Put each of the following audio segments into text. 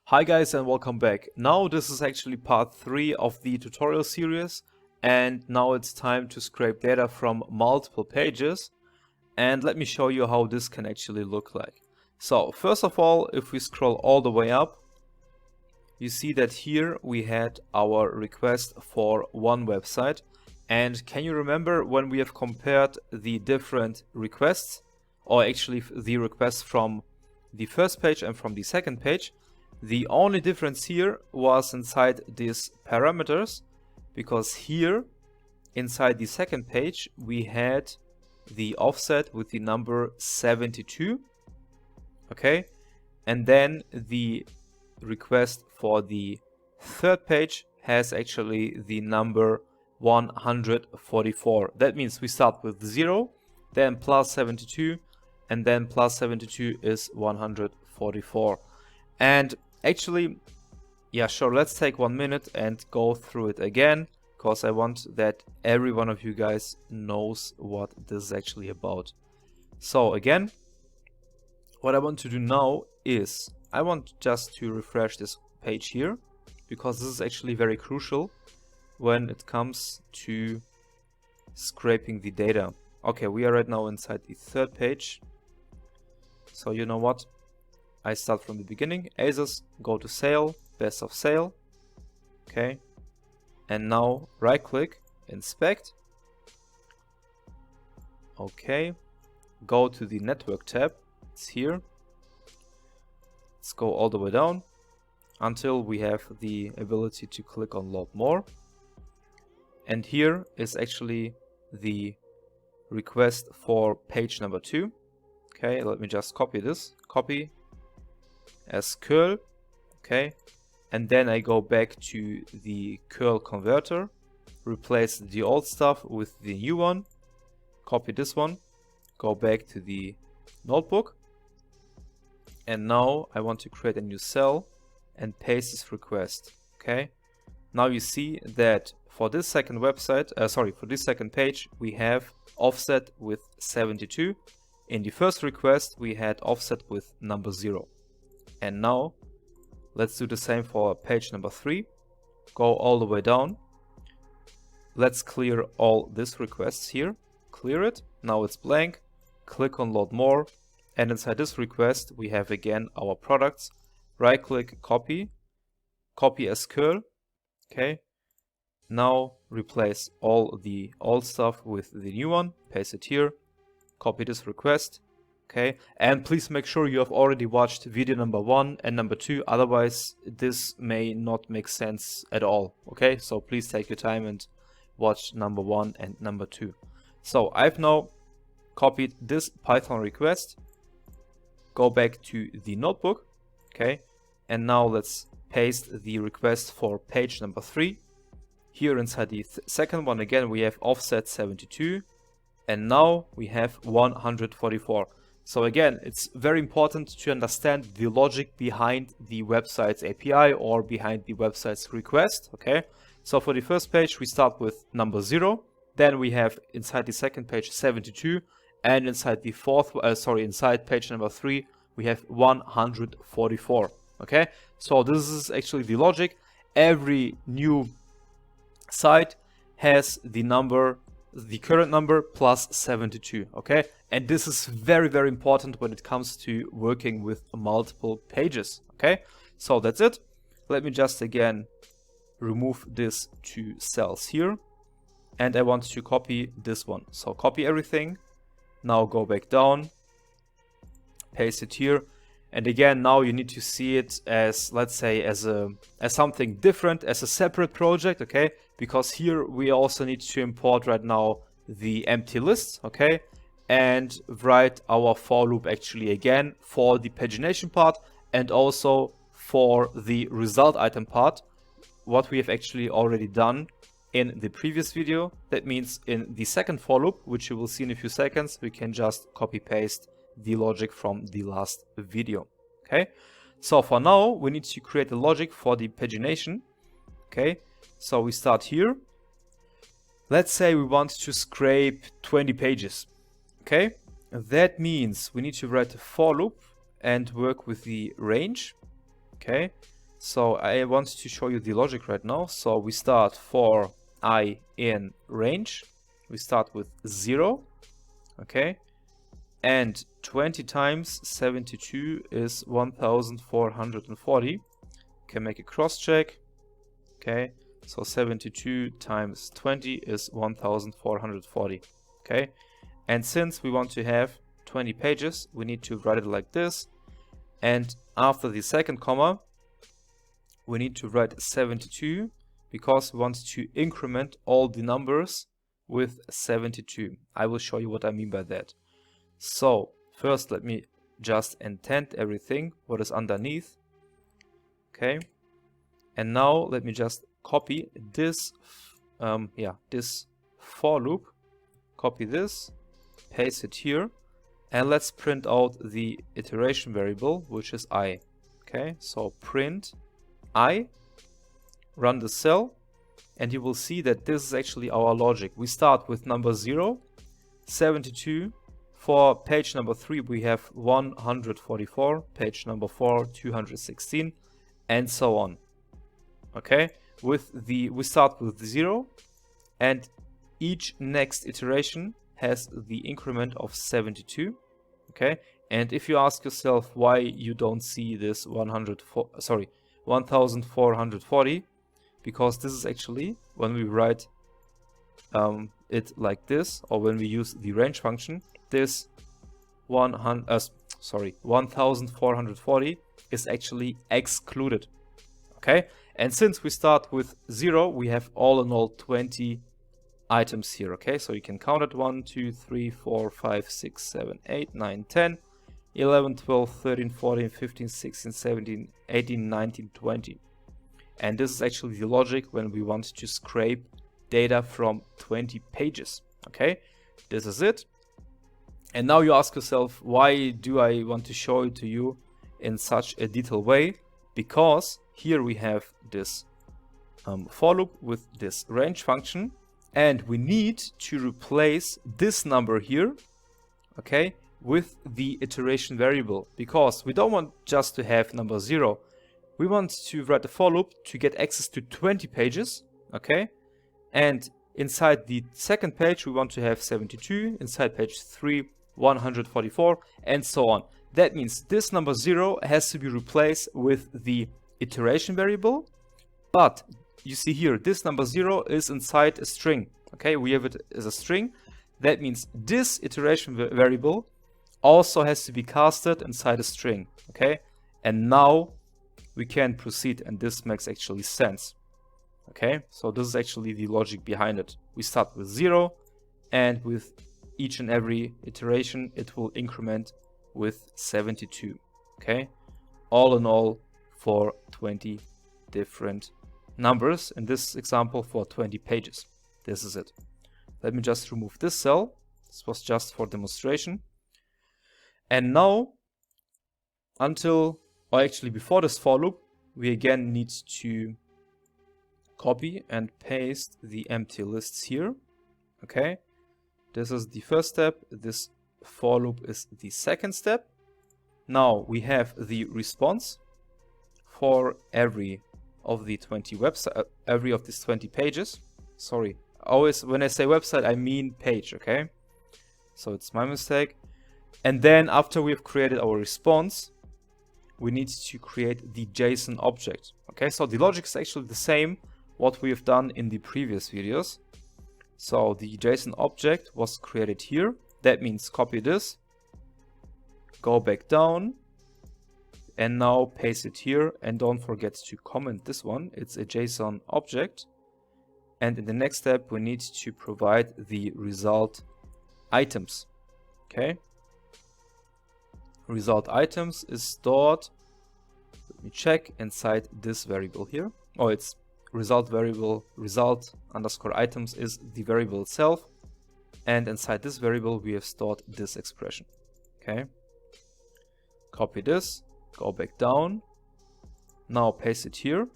Hi guys and welcome back. Now this is actually part 3 of the tutorial series, and now it's time to scrape data from multiple pages, and let me show you how this can actually look like. So first of all, if we scroll all the way up, you see that here we had our request for one website. And can you remember when we have compared the different requests, or actually the requests from the first page and from the second page? The only difference here was inside these parameters, because here inside the second page we had the offset with the number 72, okay, and then the request for the third page has actually the number 144. That means we start with 0, then plus 72, and then plus 72 is 144. And actually, yeah, sure, let's take 1 minute and go through it again, because I want that every one of you guys knows what this is actually about. So again, what I want to do now is I want just to refresh this page here, because this is actually very crucial when it comes to scraping the data. Okay, we are right now inside the third page. So you know what? I start from the beginning. ASUS, go to sale, best of sale. Okay. And now right click, inspect. Okay. Go to the network tab. It's here. Let's go all the way down until we have the ability to click on load more. And here is actually the request for page number 2. Okay, let me just copy this. Copy as curl, okay, and then I go back to the curl converter, replace the old stuff with the new one, copy this one, go back to the notebook, and now I want to create a new cell and paste this request. Okay, now you see that for this second website, for this second page, we have offset with 72. In the first request we had offset with number 0. And now let's do the same for page number 3. Go all the way down. Let's clear all these requests here. Clear it. Now it's blank. Click on load more. And inside this request we have again our products. Right click, copy. Copy as curl. Okay. Now replace all the old stuff with the new one. Paste it here. Copy this request. Okay, and please make sure you have already watched video number 1 and number 2, otherwise this may not make sense at all. Okay, so please take your time and watch number 1 and number 2. So I've now copied this Python request, go back to the notebook, okay, and now let's paste the request for page number 3. Here inside the second one again we have offset 72, and now we have 144. So again, it's very important to understand the logic behind the website's API or behind the website's request. Okay, so for the first page we start with number 0, then we have inside the second page 72, and inside the inside page number 3 we have 144. Okay, so this is actually the logic. Every new site has the current number plus 72. Okay, and this is very, very important when it comes to working with multiple pages. Okay, so that's it. Let me just again remove these 2 cells here, and I want to copy this one. So copy everything. Now go back down, paste it here, and again now you need to see it as, let's say, as something different, as a separate project. Okay, because here we also need to import right now the empty list. Okay, and write our for loop actually again for the pagination part and also for the result item part, what we have actually already done in the previous video. That means in the second for loop, which you will see in a few seconds, we can just copy paste the logic from the last video. Okay, so for now we need to create a logic for the pagination. Okay, so we start here. Let's say we want to scrape 20 pages. Okay, that means we need to write a for loop and work with the range. Okay, So I want to show you the logic right now. So we start for I in range. We start with 0, okay? And 20 times 72 is 1440. Can make a cross check, okay? So 72 times 20 is 1440, okay? And since we want to have 20 pages, we need to write it like this. And after the second comma, we need to write 72 because we want to increment all the numbers with 72. I will show you what I mean by that. So first let me just indent everything what is underneath. Okay. And now let me just copy this this for loop. Copy this, paste it here, and let's print out the iteration variable, which is I. Okay, so print I, run the cell, and you will see that this is actually our logic. We start with number 0, 72. For page number 3 we have 144, page number 4 216, and so on. Okay, we start with 0, and each next iteration has the increment of 72. Okay, and if you ask yourself why you don't see this 1440, because this is actually when we write it like this, or when we use the range function, this 1440 is actually excluded. Okay, and since we start with 0, we have all in all 20 items here. Okay, so you can count it: 1, 2, 3, 4, 5, 6, 7, 8, 9, 10, 11, 12, 13, 14, 15, 16, 17, 18, 19, 20. And this is actually the logic when we want to scrape data from 20 pages. Okay, this is it. And now you ask yourself, why do I want to show it to you in such a detailed way? Because here we have this for loop with this range function, and we need to replace this number here, okay, with the iteration variable, because we don't want just to have number 0. We want to write the for loop to get access to 20 pages, okay? And inside the second page we want to have 72, inside page 3 144, and so on. That means this number 0 has to be replaced with the iteration variable, but you see here this number 0 is inside a string. Okay, we have it as a string. That means this iteration variable also has to be casted inside a string. Okay, and now we can proceed, and this makes actually sense. Okay, so this is actually the logic behind it. We start with 0, and with each and every iteration it will increment with 72. Okay, all in all for 20 different numbers, in this example for 20 pages. This is it. Let me just remove this cell. This was just for demonstration. And now, before this for loop, we again need to copy and paste the empty lists here. Okay, this is the first step. This for loop is the second step. Now we have the response for every of the 20 website, every of these 20 pages. Sorry, always when I say website I mean page. Okay, so it's my mistake. And then after we've created our response, we need to create the JSON object. Okay, so the logic is actually the same what we have done in the previous videos. So the JSON object was created here. That means copy this, go back down, and now paste it here. And don't forget to comment this one. It's a JSON object. And in the next step, we need to provide the result items. Okay. Result items is stored, let me check, inside this variable here. Oh, it's result variable, result underscore items is the variable itself. And inside this variable, we have stored this expression. Okay. Copy this, go back down. Now paste it here.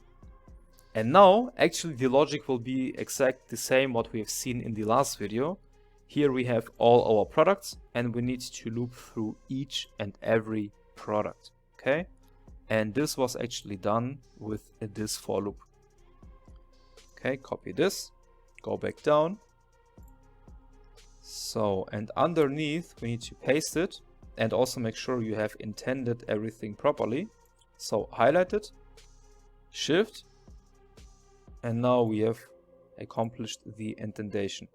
And now, actually, the logic will be exactly the same what we have seen in the last video. Here we have all our products, and we need to loop through each and every product. Okay. And this was actually done with this for loop. Okay, copy this, go back down. So, and underneath we need to paste it and also make sure you have intended everything properly. So highlight it, shift, and now we have accomplished the indentation.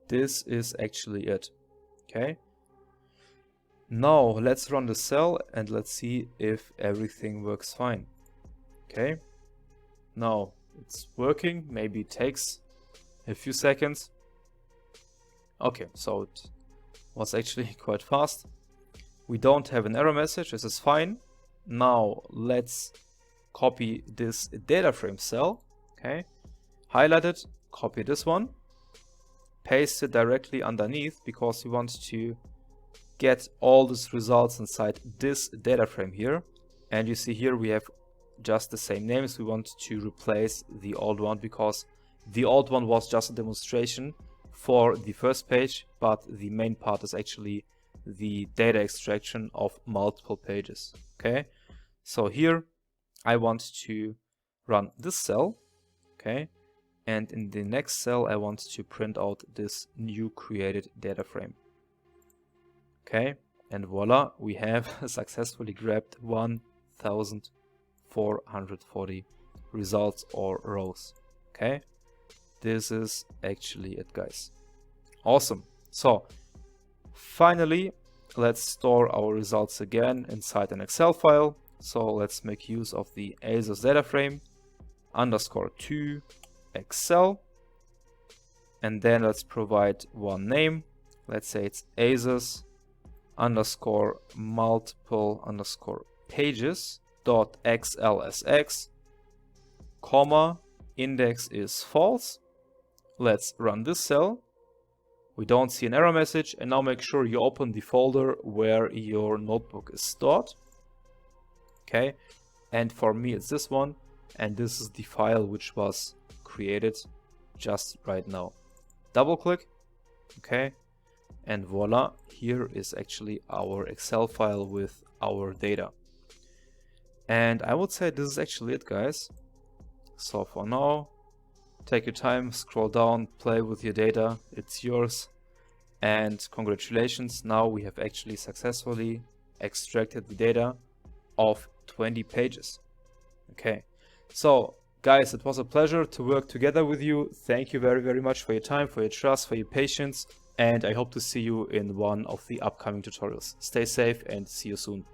This is actually it. Okay. Now let's run the cell and let's see if everything works fine. Okay. Now it's working. Maybe it takes a few seconds. Okay, so it was actually quite fast. We don't have an error message. This is fine. Now let's copy this data frame cell. Okay. Highlight it, copy this one, paste it directly underneath because we want to get all these results inside this data frame here. And you see here we have just the same names. We want to replace the old one because the old one was just a demonstration for the first page, but the main part is actually the data extraction of multiple pages. Okay, so here I want to run this cell. Okay. And in the next cell, I want to print out this new created data frame. Okay, and voila, we have successfully grabbed 1440 results or rows. Okay, this is actually it, guys. Awesome. So finally, let's store our results again inside an Excel file. So let's make use of the ASUS data frame _2 Excel, and then let's provide one name. Let's say it's ASUS _multiple_ pages .xlsx, comma, index is false. Let's run this cell. We don't see an error message, and now make sure you open the folder where your notebook is stored. Okay, and for me it's this one, and this is the file which was created just right now. Double click, okay, and voila, here is actually our Excel file with our data. And I would say this is actually it, guys. So for now, take your time, scroll down, play with your data, it's yours. And congratulations, now we have actually successfully extracted the data of 20 pages. Okay, so guys, it was a pleasure to work together with you. Thank you very, very much for your time, for your trust, for your patience, and I hope to see you in one of the upcoming tutorials. Stay safe and see you soon.